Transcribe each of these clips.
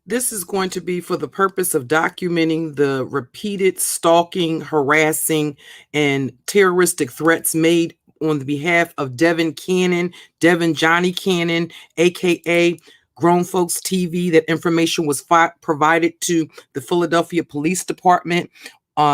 This is going to be for the purpose of documenting the repeated stalking, harassing, and terroristic threats made on the behalf of Devon Johnnie Cannon, aka Grown Folks TV. That information was provided to the Philadelphia Police Department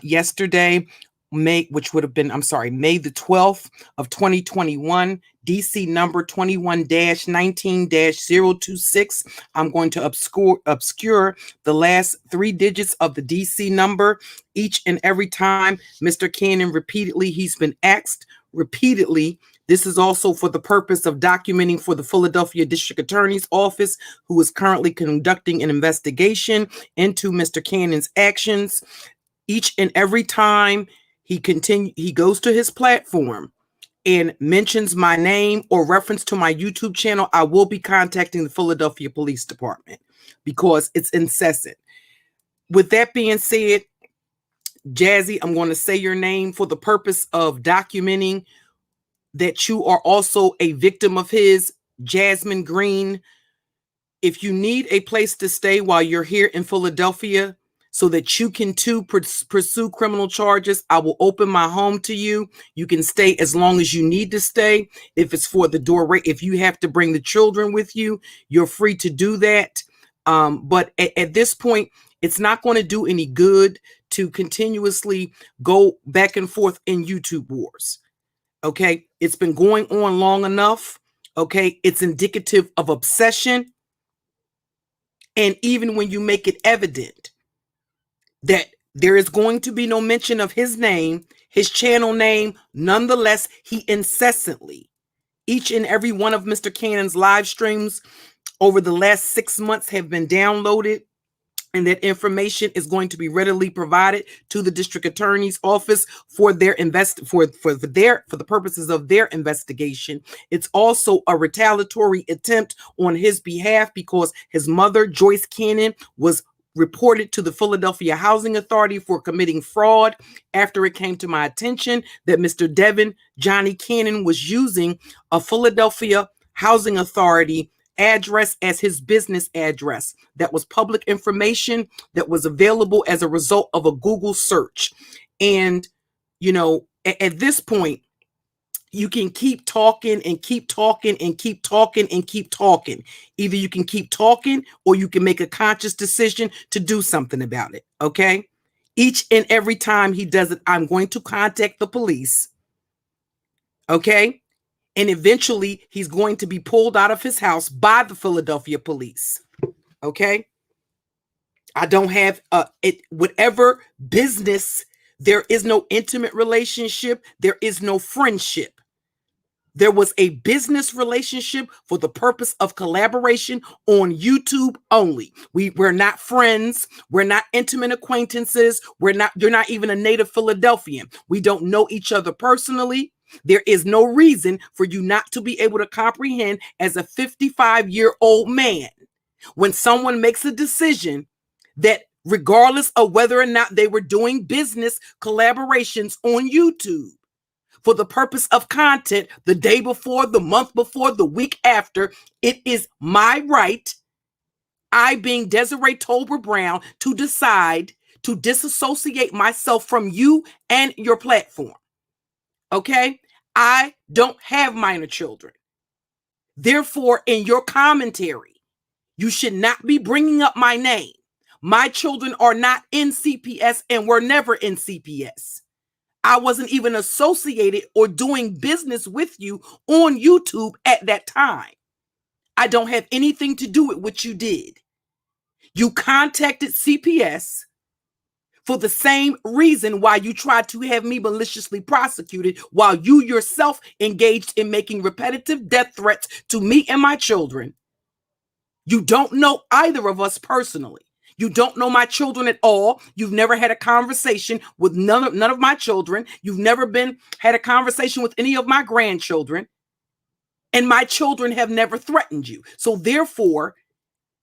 yesterday, May the 12th of 2021, DC number 21-19-026. I'm going to obscure the last three digits of the DC number each and every time Mr. Cannon he's been asked repeatedly. This is also for the purpose of documenting for the Philadelphia District Attorney's Office, who is currently conducting an investigation into Mr. Cannon's actions. Each and every time he goes to his platform and mentions my name or reference to my YouTube channel, I will be contacting the Philadelphia Police Department because it's incessant. With that being said, Jazzy, I'm going to say your name for the purpose of documenting that you are also a victim of his, Jasmine Green. If you need a place to stay while you're here in Philadelphia, so that you can too pursue criminal charges, I will open my home to you. You can stay as long as you need to stay. If it's for the door, if you have to bring the children with you, you're free to do that. But at this point, it's not going to do any good to continuously go back and forth in YouTube wars. Okay, it's been going on long enough. Okay, it's indicative of obsession. And even when you make it evident that there is going to be no mention of his name, his channel name, nonetheless, he incessantly, each and every one of Mr. Cannon's live streams over the last 6 months have been downloaded, and that information is going to be readily provided to the district attorney's office for their for the purposes of their investigation. It's also a retaliatory attempt on his behalf because his mother, Joyce Cannon, was reported to the Philadelphia Housing Authority for committing fraud after it came to my attention that Mr. Devon Johnnie Cannon was using a Philadelphia Housing Authority address as his business address. That was public information that was available as a result of a Google search. And, at this point, you can keep talking and keep talking and keep talking and keep talking. Either you can keep talking or you can make a conscious decision to do something about it. Okay. Each and every time he does it, I'm going to contact the police. Okay. And eventually he's going to be pulled out of his house by the Philadelphia police. Okay. I don't have whatever business. There is no intimate relationship. There is no friendship. There was a business relationship for the purpose of collaboration on YouTube only. We're not friends. We're not intimate acquaintances. You're not even a native Philadelphian. We don't know each other personally. There is no reason for you not to be able to comprehend as a 55-year-old man when someone makes a decision that regardless of whether or not they were doing business collaborations on YouTube, for the purpose of content the day before, the month before, the week after, it is my right, I being Desiree Tolbert Brown, to decide to disassociate myself from you and your platform. Okay? I don't have minor children. Therefore, in your commentary, you should not be bringing up my name. My children are not in CPS and were never in CPS. I wasn't even associated or doing business with you on YouTube at that time. I don't have anything to do with what you did. You contacted CPS for the same reason why you tried to have me maliciously prosecuted, while you yourself engaged in making repetitive death threats to me and my children. You don't know either of us personally. You don't know my children at all. You've never had a conversation with none of my children. You've never had a conversation with any of my grandchildren. And my children have never threatened you. So therefore,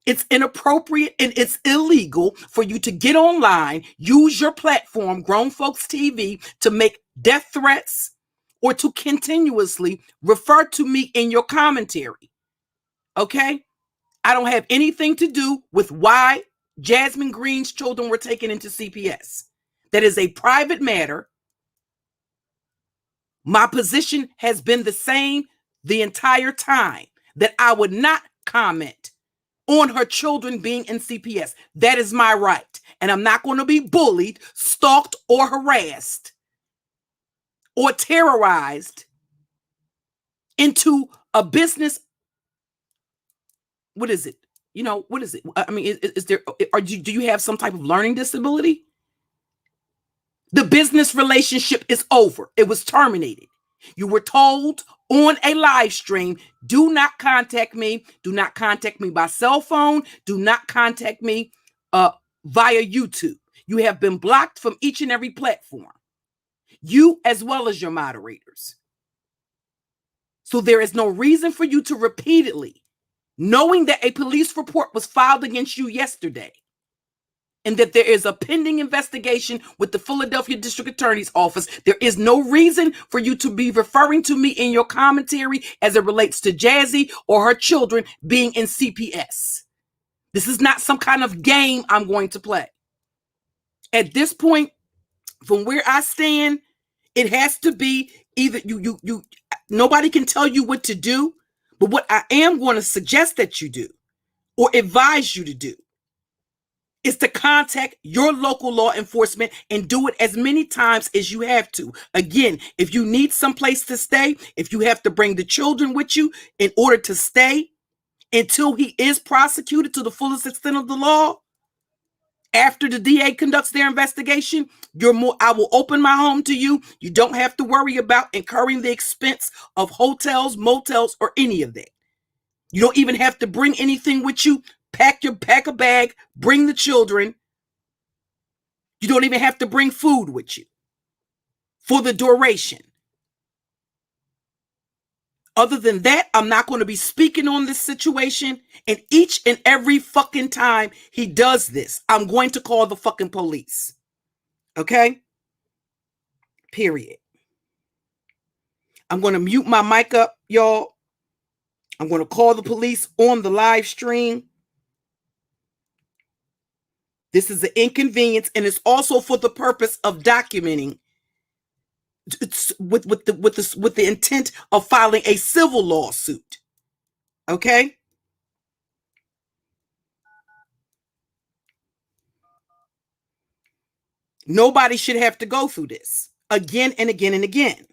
it's inappropriate and it's illegal for you to get online, use your platform, Grown Folks TV, to make death threats or to continuously refer to me in your commentary. Okay? I don't have anything to do with why Jasmine Green's children were taken into CPS. That is a private matter. My position has been the same the entire time, that I would not comment on her children being in CPS. That is my right. And I'm not going to be bullied, stalked, or harassed or terrorized into a business. What is it? What is it? I mean, is there, do you have some type of learning disability? The business relationship is over. It was terminated. You were told on a live stream, do not contact me. Do not contact me by cell phone. Do not contact me via YouTube. You have been blocked from each and every platform. You as well as your moderators. So there is no reason for you to repeatedly, knowing that a police report was filed against you yesterday, and that there is a pending investigation with the Philadelphia District Attorney's Office, there is no reason for you to be referring to me in your commentary as it relates to Jazzy or her children being in CPS. This is not some kind of game I'm going to play. At this point, from where I stand, it has to be either nobody can tell you what to do, but what I am going to suggest that you do or advise you to do is to contact your local law enforcement and do it as many times as you have to. Again, if you need someplace to stay, if you have to bring the children with you in order to stay until he is prosecuted to the fullest extent of the law, after the DA conducts their investigation, I will open my home to you. You don't have to worry about incurring the expense of hotels, motels, or any of that. You don't even have to bring anything with you. Pack a bag, bring the children. You don't even have to bring food with you for the duration. Other than that, I'm not going to be speaking on this situation. And each and every fucking time he does this, I'm going to call the fucking police. Okay? Period. I'm going to mute my mic up, y'all. I'm going to call the police on the live stream. This is an inconvenience, and it's also for the purpose of documenting, with the intent of filing a civil lawsuit. Okay? Nobody should have to go through this again and again and again.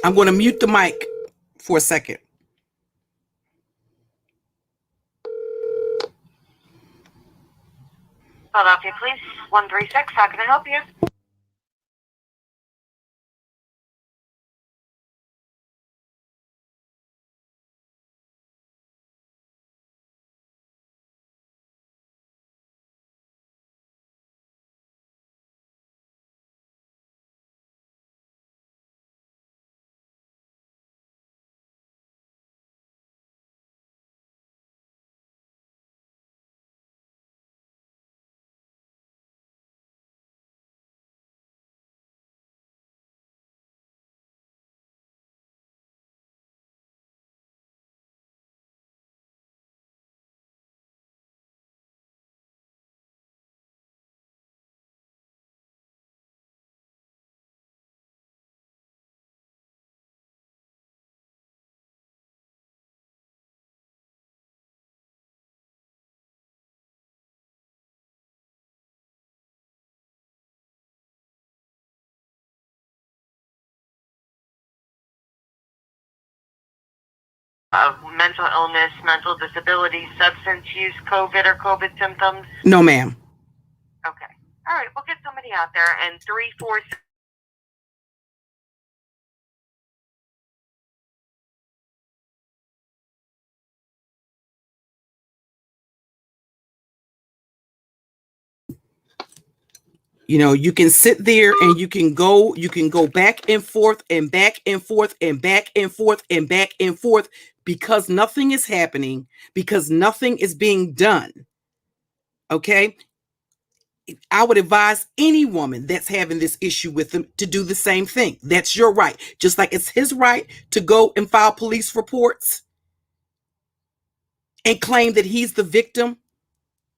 I'm going to mute the mic for a second. Philadelphia Police, 136. How can I help you? Of mental illness, mental disability, substance use, COVID or COVID symptoms? No, ma'am. Okay. All right, we'll get somebody out there. And 346. You can sit there and you can go back and forth and back and forth and back and forth and back and forth because nothing is happening, because nothing is being done. Okay? I would advise any woman that's having this issue with them to do the same thing. That's your right. Just like it's his right to go and file police reports, and claim that he's the victim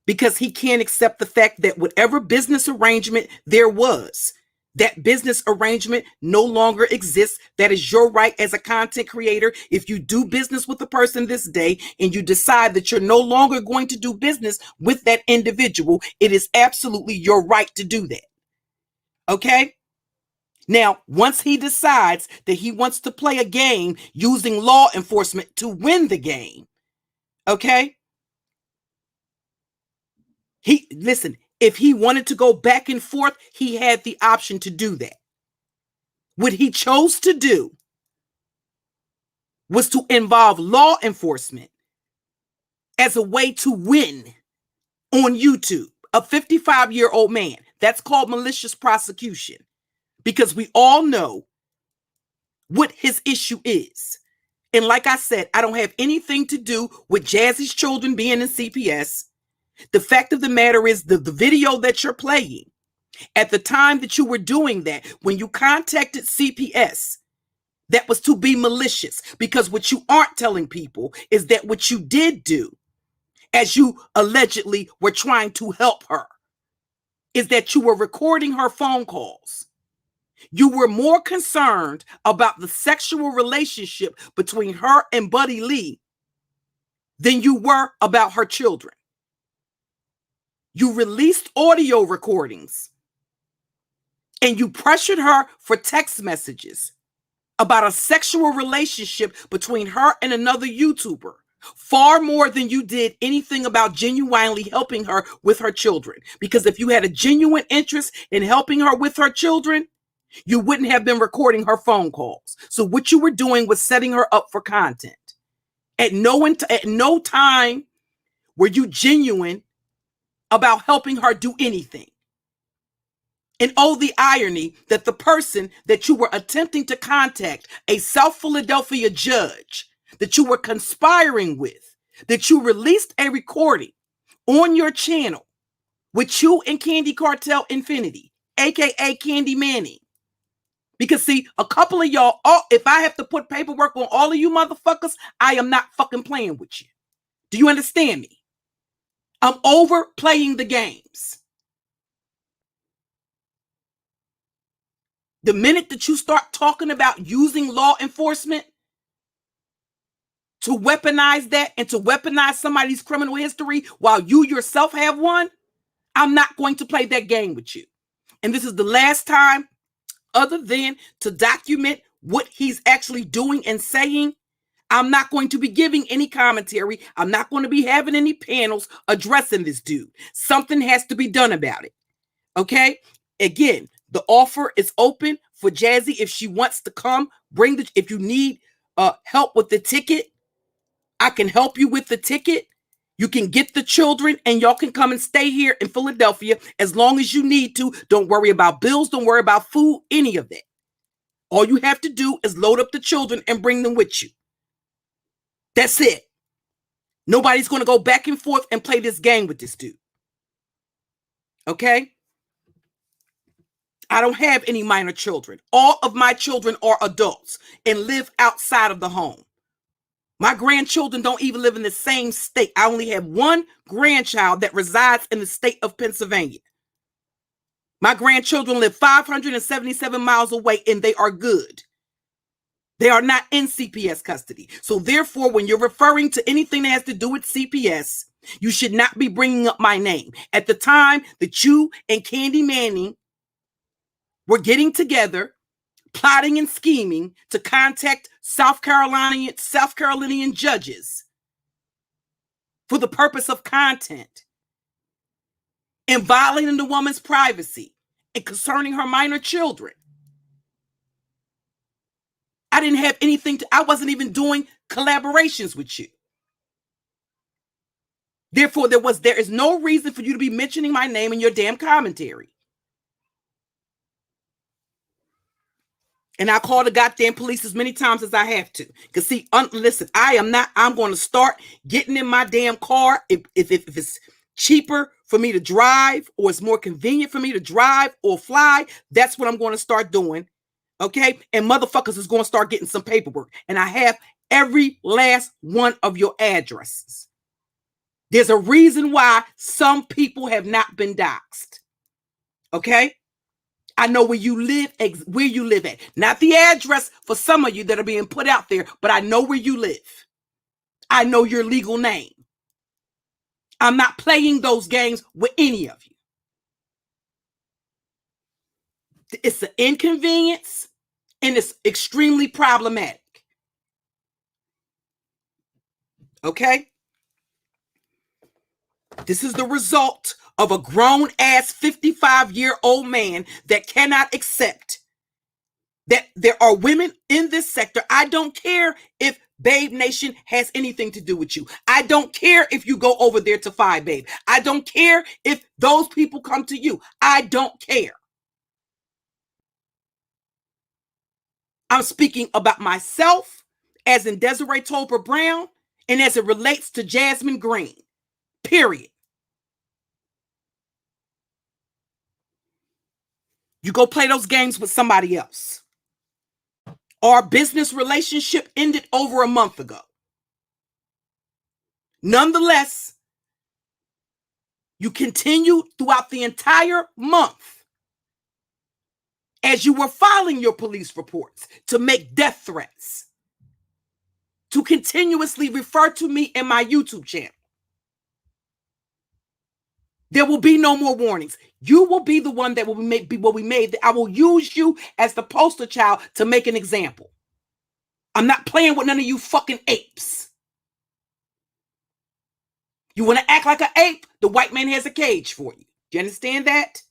because he can't accept the fact that whatever business arrangement there was, that business arrangement no longer exists. That is your right as a content creator. If you do business with a person this day and you decide that you're no longer going to do business with that individual, it is absolutely your right to do that. Okay? Now, once he decides that he wants to play a game using law enforcement to win the game, okay? Listen, if he wanted to go back and forth, he had the option to do that. What he chose to do was to involve law enforcement as a way to win on YouTube. A 55-year-old man. That's called malicious prosecution, because we all know what his issue is. And like I said, I don't have anything to do with Jazzy's children being in CPS. The fact of the matter is the video that you're playing, at the time that you were doing that, when you contacted CPS, that was to be malicious, because what you aren't telling people is that what you did do, as you allegedly were trying to help her, is that you were recording her phone calls. You were more concerned about the sexual relationship between her and Buddy Lee than you were about her children. You released audio recordings and you pressured her for text messages about a sexual relationship between her and another YouTuber, far more than you did anything about genuinely helping her with her children. Because if you had a genuine interest in helping her with her children, you wouldn't have been recording her phone calls. So what you were doing was setting her up for content. At no time were you genuine about helping her do anything. And oh, the irony that the person that you were attempting to contact, a South Philadelphia judge that you were conspiring with, that you released a recording on your channel with you and Candy Cartel Infinity, aka Candy Manning. Because see, a couple of y'all, if I have to put paperwork on all of you motherfuckers, I am not fucking playing with you. Do you understand me? I'm over playing the games. The minute that you start talking about using law enforcement to weaponize that and to weaponize somebody's criminal history while you yourself have one, I'm not going to play that game with you. And this is the last time, other than to document what he's actually doing and saying, I'm not going to be giving any commentary. I'm not going to be having any panels addressing this dude. Something has to be done about it. Okay? Again, the offer is open for Jazzy if she wants to come. If you need help with the ticket, I can help you with the ticket. You can get the children and y'all can come and stay here in Philadelphia as long as you need to. Don't worry about bills. Don't worry about food, any of that. All you have to do is load up the children and bring them with you. That's it. Nobody's going to go back and forth and play this game with this dude. Okay? I don't have any minor children. All of my children are adults and live outside of the home. My grandchildren don't even live in the same state. I only have one grandchild that resides in the state of Pennsylvania. My grandchildren live 577 miles away and they are good. They are not in CPS custody. So therefore, when you're referring to anything that has to do with CPS, you should not be bringing up my name. At the time that you and Candy Manning were getting together, plotting and scheming to contact South Carolinian judges for the purpose of content and violating the woman's privacy and concerning her minor children. I didn't have anything I wasn't even doing collaborations with you. Therefore, there is no reason for you to be mentioning my name in your damn commentary. And I call the goddamn police as many times as I have to. Because see, listen, I'm going to start getting in my damn car. If it's cheaper for me to drive or it's more convenient for me to drive or fly, that's what I'm going to start doing. Okay? And motherfuckers is going to start getting some paperwork. And I have every last one of your addresses. There's a reason why some people have not been doxxed. Okay? I know where you live, where you live at. Not the address for some of you that are being put out there, but I know where you live. I know your legal name. I'm not playing those games with any of you. It's an inconvenience and it's extremely problematic. Okay? This is the result of a grown-ass 55-year-old man that cannot accept that there are women in this sector. I don't care if Babe Nation has anything to do with you. I don't care if you go over there to Five Babe. I don't care if those people come to you. I don't care. I'm speaking about myself, as in Desiree Tolbert Brown, and as it relates to Jasmine Green. Period. You go play those games with somebody else. Our business relationship ended over a month ago. Nonetheless, you continued throughout the entire month as you were filing your police reports to make death threats, to continuously refer to me in my YouTube channel. There will be no more warnings. You will be the one that will be what we made. I will use you as the poster child to make an example. I'm not playing with none of you fucking apes. You want to act like an ape? The white man has a cage for you. Do you understand that?